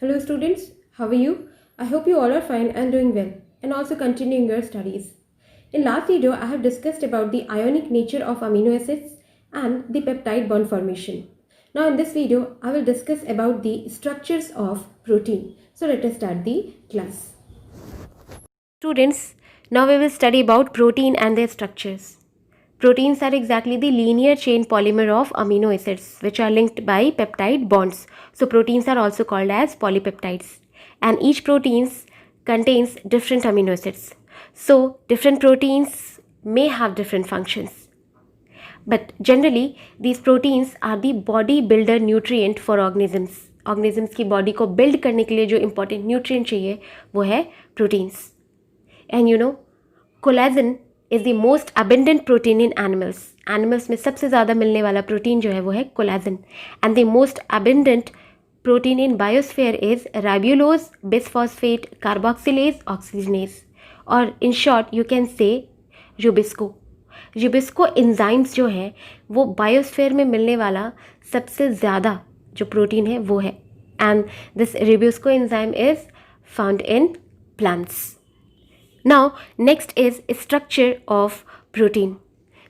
Hello students, how are you? I hope you all are fine and doing well and also continuing your studies. In last video, I have discussed about the ionic nature of amino acids and the peptide bond formation. Now in this video, I will discuss about the structures of protein. So let us start the class. Students, now we will study about protein and their structures. Proteins are exactly the linear chain polymer of amino acids which are linked by peptide bonds. So proteins are also called as polypeptides. And each protein contains different amino acids. So different proteins may have different functions. But generally these proteins are the body builder nutrient for organisms. Organisms की body को build करने के लिए जो important nutrient चाहिए वो है proteins. And you know, collagen is the most abundant protein in animals. Animals में सबसे ज़्यादा मिलने वाला प्रोटीन जो है वो है collagen. And the most abundant protein in biosphere is ribulose, bisphosphate, carboxylase, oxygenase. और in short you can say rubisco. rubisco enzymes जो हैं वो बायोस्फीयर में मिलने वाला सबसे ज़्यादा जो प्रोटीन है वो है. And this rubisco enzyme is found in plants. Now, next is structure of protein.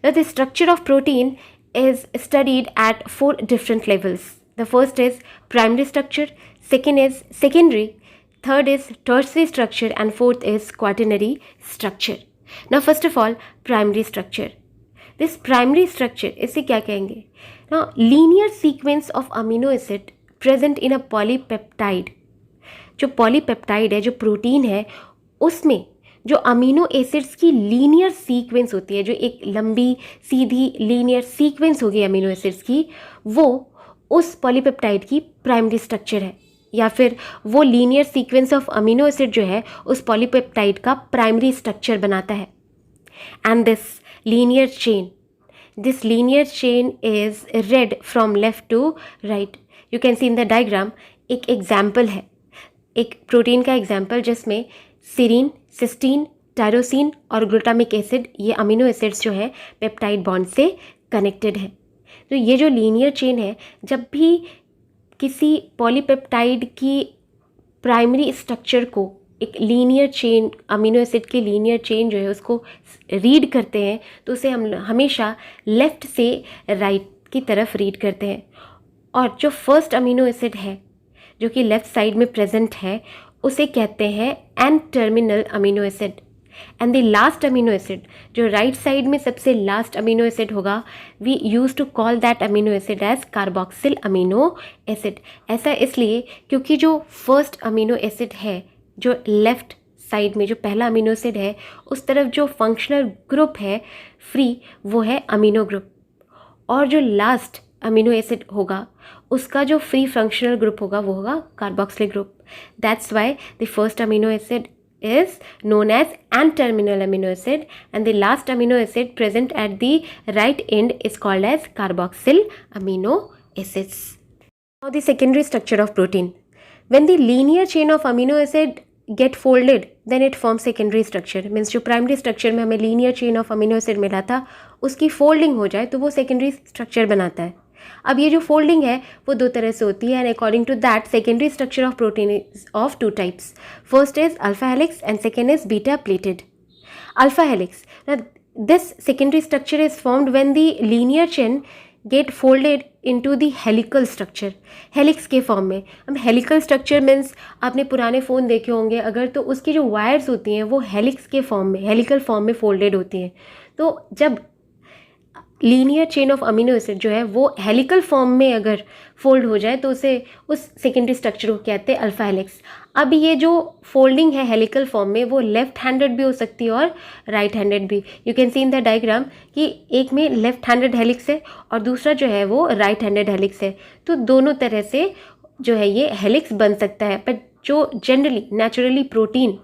Now, the structure of protein is studied at 4 different levels. The first is primary structure, second is secondary, third is tertiary structure, and fourth is quaternary structure. Now, first of all, primary structure. This primary structure, इसे क्या कहेंगे? Now, linear sequence of amino acid present in a polypeptide. जो polypeptide है, जो protein है, उसमें जो amino acids की लीनियर सीक्वेंस होती है, जो एक लंबी सीधी लीनियर सीक्वेंस होगी अमीनो एसिड्स की, वो उस पॉलीपेप्टाइड की प्राइमरी स्ट्रक्चर है. या फिर वो linear sequence of amino acid जो है उस पॉलीपेप्टाइड का प्राइमरी स्ट्रक्चर बनाता है. And this linear chain is read from left to right. You can see in the diagram एक एग्जाम्पल है, एक प्रोटीन का एग्जाम्पल जिसमें सीरीन, सिस्टीन, टायरोसिन और ग्लूटामिक एसिड, ये अमीनो एसिड्स जो हैं पेप्टाइड बॉन्ड से कनेक्टेड है. तो ये जो लीनियर चेन है, जब भी किसी पॉलीपेप्टाइड की प्राइमरी स्ट्रक्चर को एक लीनियर चेन, अमीनो एसिड की लीनियर चेन जो है उसको रीड करते हैं, तो उसे हम हमेशा लेफ़्ट से राइट की तरफ रीड करते हैं. और जो फर्स्ट अमीनो एसिड है जो कि लेफ़्ट साइड में प्रेजेंट है उसे कहते हैं N terminal amino acid. And the last amino acid जो राइट साइड में सबसे लास्ट अमीनो एसिड होगा, we use to call that amino acid as carboxyl amino acid. ऐसा इसलिए क्योंकि जो फर्स्ट अमीनो एसिड है, जो लेफ्ट साइड में जो पहला अमीनो एसिड है, उस तरफ जो फंक्शनल ग्रुप है फ्री, वो है अमीनो ग्रुप. और जो लास्ट अमीनो एसिड होगा उसका जो फ्री फंक्शनल ग्रुप होगा वो होगा carboxylic group. That's why the first amino acid is known as N-terminal amino acid and the last amino acid present at the right end is called as carboxyl amino acids. Now the secondary structure of protein. When the linear chain of amino acid get folded then it forms secondary structure. Means जो primary structure में हमें linear chain of amino acid मिला था उसकी folding हो जाए तो वो secondary structure बनाता है. अब ये जो फोल्डिंग है वो दो तरह से होती है. And according to that secondary structure of protein is of 2 types. First is alpha helix and second is beta pleated. Alpha helix, this secondary structure is formed when the linear chain get folded into the helical structure. Helix के form में. अब helical structure means आपने पुराने phone देखे होंगे अगर, तो उसकी जो वायर्स होती हैं वो हेलिक्स के फॉर्म में, हेलिकल फॉर्म में फोल्डेड होती हैं. तो जब linear chain of amino acid जो है वो हेलिकल फॉर्म में अगर फोल्ड हो जाए तो उसे उस सेकेंडरी स्ट्रक्चर को कहते हैं अल्फा हेलिक्स. अब ये जो फोल्डिंग है हेलिकल फॉर्म में वो लेफ्ट हैंडेड भी हो सकती है और राइट हैंडेड भी. You can see in the diagram कि एक में लेफ्ट हैंडेड हेलिक्स है और दूसरा जो है वो राइट हैंडेड हेलिक्स है. तो दोनों तरह से जो है ये हेलिक्स बन सकता है. बट जो जनरली नेचुरली प्रोटीन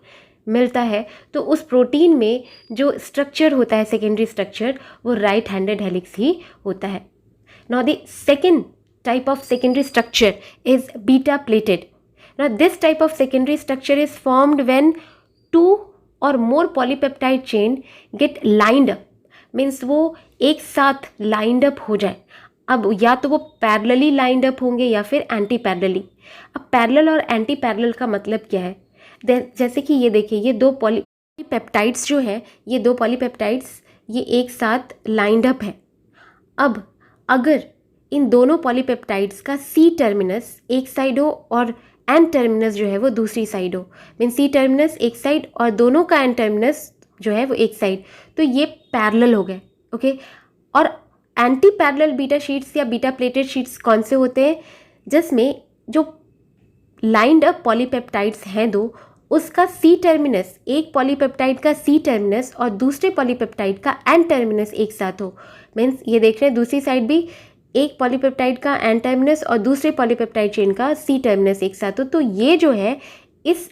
मिलता है तो उस प्रोटीन में जो स्ट्रक्चर होता है सेकेंडरी स्ट्रक्चर वो राइट हैंडेड हेलिक्स ही होता है. Now the second type of secondary structure is beta plated. Now this type of secondary structure is formed when 2 or more polypeptide chain get lined up. Means वो एक साथ lined up हो जाए. अब या तो वो पैरेलली लाइंड अप होंगे या फिर एंटी पैरेलली। अब पैरेलल और एंटी पैरेलल का मतलब क्या है? जैसे कि ये देखिए, ये दो पॉलीपेप्टाइड्स जो है, ये दो पॉलीपेप्टाइड्स ये एक साथ लाइंड अप है। अब अगर इन दोनों पॉलीपेप्टाइड्स का सी टर्मिनस एक साइड हो और एन टर्मिनस जो है वो दूसरी साइड हो, मीन सी टर्मिनस एक साइड और दोनों का एन टर्मिनस जो है वो एक साइड, तो ये पैरेलल हो गए। ओके, और एंटी पैरेलल बीटा शीट्स या बीटा प्लेटेड शीट्स कौन से होते हैं? जिसमें जो लाइंड अप पॉलीपेप्टाइड्स हैं दो, उसका सी टर्मिनस, एक पॉलीपेप्टाइड का सी टर्मिनस और दूसरे पॉलीपेप्टाइड का एन टर्मिनस एक साथ हो। मीन्स ये देख रहे हैं दूसरी साइड भी एक पॉलीपेप्टाइड का एन टर्मिनस और दूसरे पॉलीपेप्टाइड चेन का सी टर्मिनस एक साथ हो, तो ये जो है इस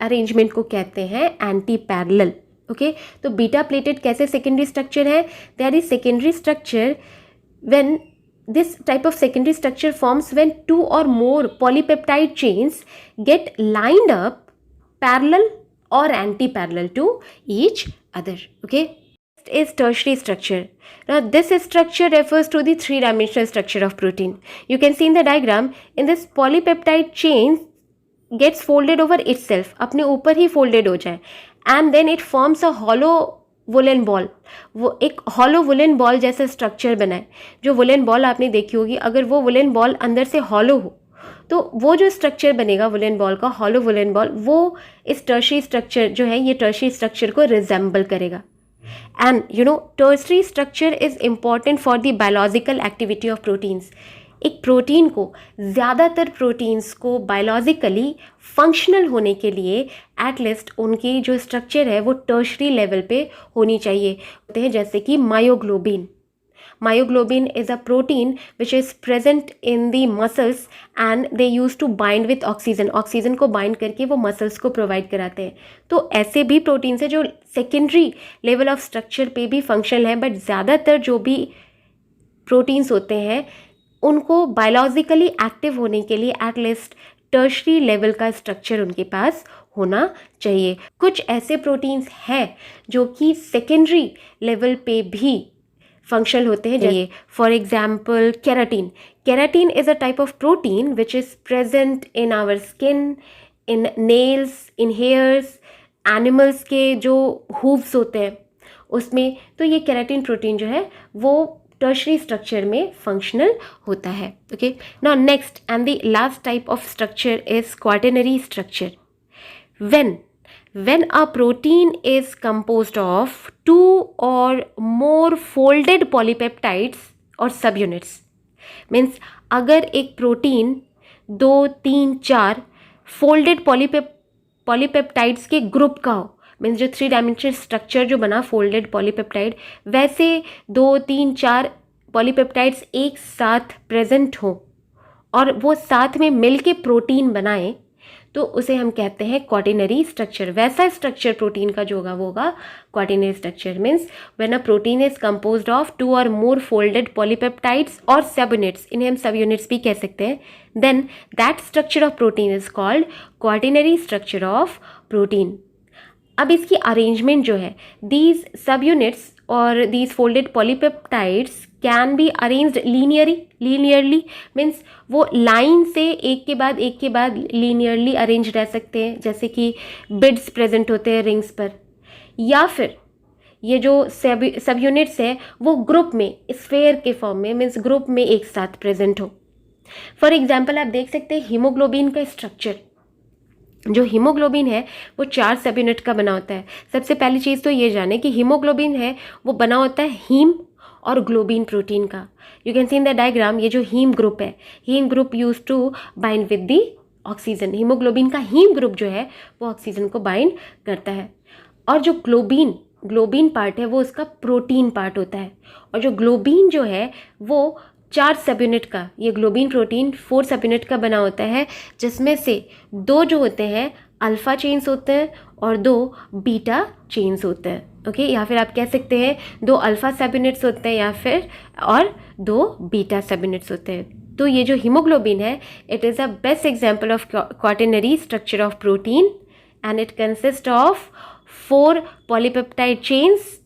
अरेंजमेंट को कहते हैं एंटी पैरेलल। ओके, तो बीटा प्लेटेड कैसे सेकेंडरी स्ट्रक्चर है? There is secondary structure when this type of secondary structure forms when two or more polypeptide chains get lined up parallel or anti-parallel to each other. Okay, next is tertiary structure. Now this structure refers to the three-dimensional structure of protein. You can see in the diagram, in this polypeptide chain gets folded over itself, अपने ऊपर ही folded हो जाए, and then it forms a hollow woollen ball. वो एक hollow woollen ball जैसा structure बना है। जो वुलन बॉल आपने देखी होगी, अगर वो वुलन बॉल अंदर से हॉलो हो तो वो जो स्ट्रक्चर बनेगा वुलन बॉल का, हॉलो वुलन बॉल, वो इस टर्शरी स्ट्रक्चर जो है, ये टर्शरी स्ट्रक्चर को रिजेंबल करेगा। And you know, tertiary structure is important for the biological activity of proteins. एक प्रोटीन को, ज़्यादातर प्रोटीन्स को बायोलॉजिकली फंक्शनल होने के लिए एटलीस्ट उनकी जो स्ट्रक्चर है वो टर्शरी लेवल पे होनी चाहिए होते हैं। जैसे कि myoglobin. Myoglobin is a protein which is present in the muscles and they use to bind with oxygen. Oxygen को बाइंड करके वो मसल्स को प्रोवाइड कराते हैं। तो ऐसे भी प्रोटीन्स हैं जो सेकेंडरी लेवल ऑफ स्ट्रक्चर पे भी फंक्शनल हैं, बट ज़्यादातर जो भी प्रोटीन्स होते हैं उनको बायोलॉजिकली एक्टिव होने के लिए एटलीस्ट टर्शरी लेवल का स्ट्रक्चर उनके पास होना चाहिए। कुछ ऐसे प्रोटीन्स हैं जो कि सेकेंडरी लेवल पे भी फंक्शनल होते हैं, जैसे for example keratin. Keratin is a type of protein which is present in our skin, in nails, in hairs, animals के जो हूव्स होते हैं उसमें। तो ये केराटिन प्रोटीन जो है वो टर्शरी स्ट्रक्चर में फंक्शनल होता है। Okay, now next and the last type of structure is quaternary structure. when a protein is composed of two or more folded polypeptides or subunits, means अगर एक protein 2, 3, 4 folded polypeptides के group का हो, means जो 3 dimensional structure जो बना folded polypeptide, वैसे 2, 3, 4 polypeptides एक साथ प्रेजेंट हो और वो साथ में मिलके प्रोटीन बनाएं, तो उसे हम कहते हैं क्वाटिनरी स्ट्रक्चर। वैसा स्ट्रक्चर प्रोटीन का जो होगा वो होगा quaternary structure. Means when a protein is composed of 2 or more folded polypeptides और सब यूनिट्स, इन्हें हम सब यूनिट्स भी कह सकते हैं, then that structure of protein is called quaternary structure of protein. अब इसकी अरेंजमेंट जो है, दीज सब यूनिट्स और these folded polypeptides can be arranged linearly, means वो लाइन से एक के बाद लीनियरली अरेंज रह सकते हैं, जैसे कि बिड्स प्रेजेंट होते हैं रिंग्स पर, या फिर ये जो सब यूनिट्स है वो ग्रुप में, स्फेयर के फॉर्म में, मीन्स ग्रुप में एक साथ प्रेजेंट हो। फॉर एग्जाम्पल आप देख सकते हैं हीमोग्लोबिन का स्ट्रक्चर। जो हीमोग्लोबिन है वो 4 सब यूनिट का बना होता है। सबसे पहली चीज़ तो ये जाने कि हीमोग्लोबिन है वो बना होता है हीम और ग्लोबिन प्रोटीन का। You can see in the diagram, ये जो हीम ग्रुप है, haem group use to bind with the oxygen. Haemoglobin का हीम ग्रुप जो है वो ऑक्सीजन को बाइंड करता है, और जो ग्लोबिन पार्ट है वो उसका प्रोटीन पार्ट होता है। और जो ग्लोबिन जो है वो 4 सब यूनिट का, ये ग्लोबिन प्रोटीन 4 सब यूनिट का बना होता है, जिसमें से 2 जो होते हैं अल्फ़ा चेन्स होते हैं और 2 बीटा चेन्स होते हैं। ओके, या फिर आप कह सकते हैं 2 अल्फ़ा सब यूनिट्स होते हैं या फिर और 2 बीटा सब यूनिट्स होते हैं। तो ये जो हीमोग्लोबिन है, it is a best example of quaternary structure of protein, and it consist of 4 polypeptide chains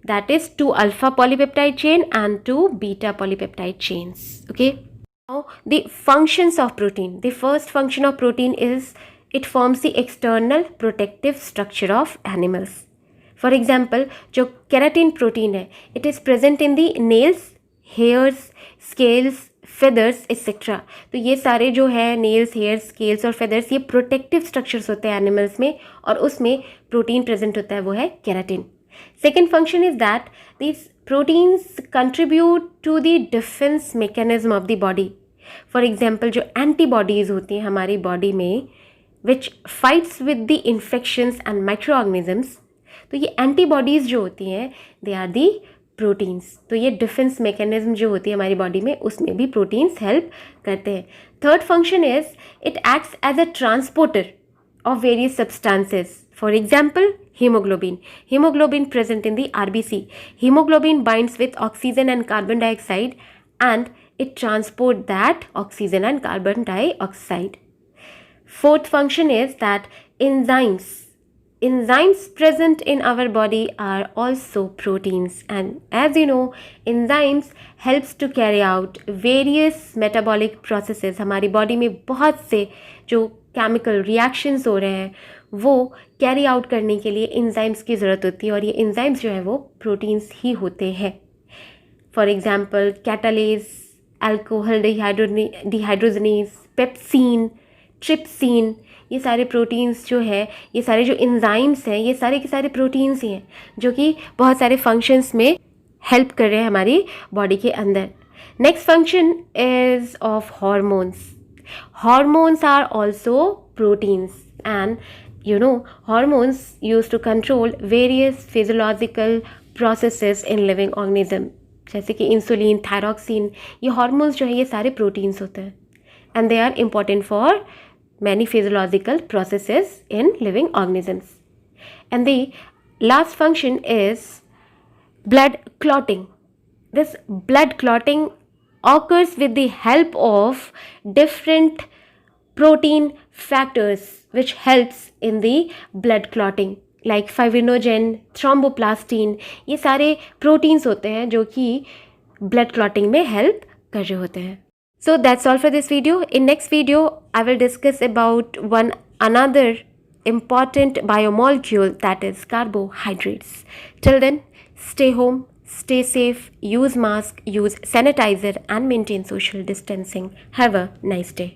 that is 2 alpha polypeptide chain and 2 beta polypeptide chains. Okay. Now the functions of protein. The first function of protein is it forms the external protective structure of animals. For example, जो keratin protein है, it is present in the nails, hairs, scales, feathers, etc. तो ये सारे जो है nails, hairs, scales और feathers ये protective structures होते हैं animals में, और उसमें protein present होता है, वो है keratin. Second function is that these proteins contribute to the defense mechanism of the body. For example, जो antibodies होती हैं हमारी body में, which fights with the infections and microorganisms, तो ये एंटीबॉडीज़ जो होती हैं दे आर दी प्रोटीन्स. तो ये डिफेंस मैकेनिज्म जो होती है हमारी बॉडी में, उसमें भी प्रोटीन्स हेल्प करते हैं. Third function is it acts as a transporter of various substances. For example, hemoglobin. Hemoglobin present in the RBC. Hemoglobin binds with oxygen and carbon dioxide and it transports that oxygen and carbon dioxide. Fourth function is that enzymes present in our body are also proteins, and as you know, enzymes helps to carry out various metabolic processes. हमारी body में बहुत से जो chemical reactions हो रहे हैं वो carry out करने के लिए enzymes की ज़रूरत होती है, और ये enzymes जो है वो proteins ही होते हैं. For example, catalase, alcohol dehydrogenase, pepsin, trypsin, ये सारे प्रोटीन्स जो है, ये सारे जो एंजाइम्स हैं, ये सारे के सारे प्रोटीन्स ही हैं जो कि बहुत सारे फंक्शंस में हेल्प कर रहे हैं हमारी बॉडी के अंदर. Next function is of hormones. Hormones are also proteins, and you know hormones used to control various physiological processes in living organism, जैसे कि इंसुलिन, थायरॉक्सिन, ये हार्मोन्स जो है ये सारे प्रोटीन्स होते हैं, and they are important for many physiological processes in living organisms. And the last function is blood clotting. This blood clotting occurs with the help of different protein factors which helps in the blood clotting, like fibrinogen, thromboplastin. ये सारे proteins होते हैं जो कि blood clotting में help कर रहे होते हैं. So that's all for this video. In next video, I will discuss about another important biomolecule, that is carbohydrates. Till then, stay home, stay safe, use mask, use sanitizer and maintain social distancing. Have a nice day.